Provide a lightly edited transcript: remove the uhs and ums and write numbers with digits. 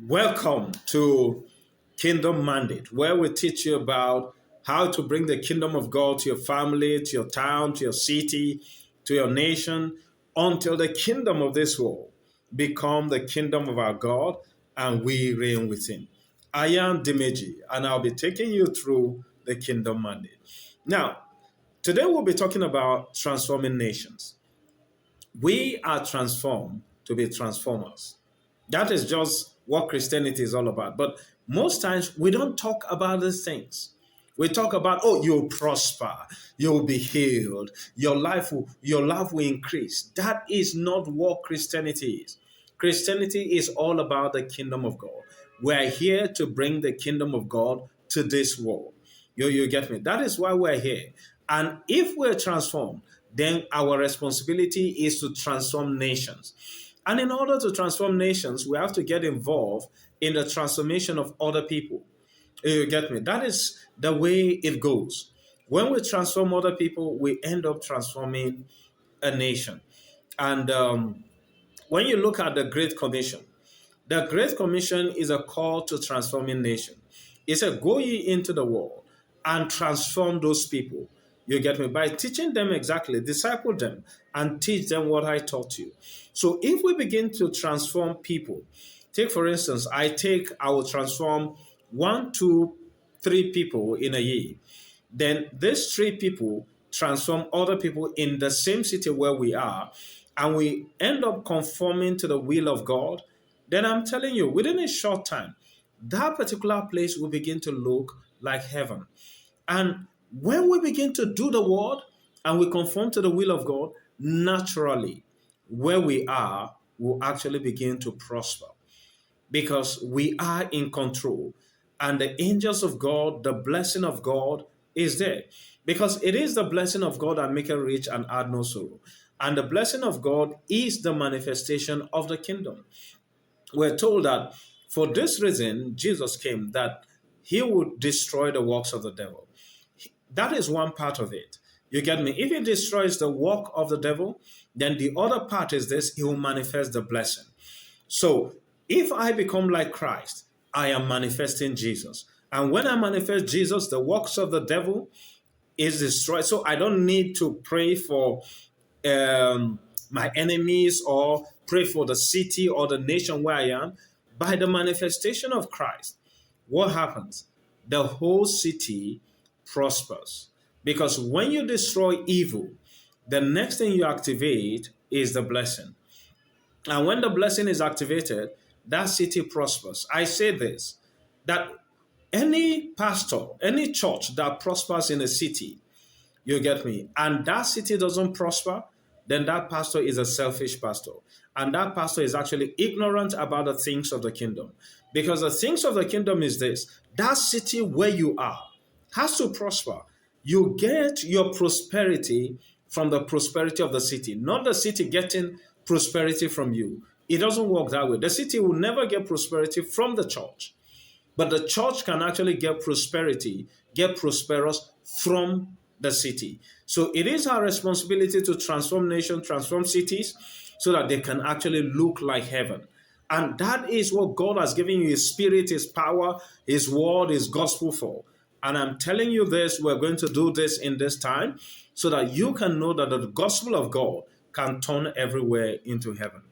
Welcome to Kingdom Mandate, where we teach you about how to bring the kingdom of God to your family, to your town, to your city, to your nation, until the kingdom of this world become the kingdom of our God and we reign with him. I am Dimeji, and I'll be taking you through the Kingdom Mandate. Now, today we'll be talking about transforming nations. We are transformed to be transformers. That is just what Christianity is all about. But most times we don't talk about these things. We talk about, oh, you'll prosper, you'll be healed, your life will increase. That is not what Christianity is. Christianity is all about the kingdom of God. We're here to bring the kingdom of God to this world. You get me? That is why we're here. And if we're transformed, then our responsibility is to transform nations. And in order to transform nations, we have to get involved in the transformation of other people. You get me? That is the way it goes. When we transform other people, we end up transforming a nation. And when you look at the Great Commission is a call to transforming nation. It's a go ye into the world and transform those people. You get me? By teaching them exactly, disciple them and teach them what I taught you. So if we begin to transform people, take for instance, I will transform 1, 2, 3 people in a year. Then these 3 people transform other people in the same city where we are, and we end up conforming to the will of God. Then I'm telling you, within a short time, that particular place will begin to look like heaven. And when we begin to do the word and we conform to the will of God, naturally, where we are will actually begin to prosper because we are in control. And the angels of God, the blessing of God is there. Because it is the blessing of God that maketh rich and add no sorrow. And the blessing of God is the manifestation of the kingdom. We're told that for this reason, Jesus came, that he would destroy the works of the devil. That is one part of it. You get me? If he destroys the work of the devil, then the other part is this: he will manifest the blessing. So if I become like Christ, I am manifesting Jesus. And when I manifest Jesus, the works of the devil is destroyed. So I don't need to pray for my enemies or pray for the city or the nation where I am. By the manifestation of Christ, what happens? The whole city prospers. Because when you destroy evil, the next thing you activate is the blessing. And when the blessing is activated, that city prospers. I say this, that any pastor, any church that prospers in a city, you get me, and that city doesn't prosper, then that pastor is a selfish pastor. And that pastor is actually ignorant about the things of the kingdom. Because the things of the kingdom is this: that city where you are has to prosper. You get your prosperity from the prosperity of the city, not the city getting prosperity from you. It doesn't work that way. The city will never get prosperity from the church, but the church can actually get prosperity, get prosperous from the city. So it is our responsibility to transform nations, transform cities, so that they can actually look like heaven. And that is what God has given you: his spirit, his power, his word, his gospel for. And I'm telling you this, we're going to do this in this time so that you can know that the gospel of God can turn everywhere into heaven.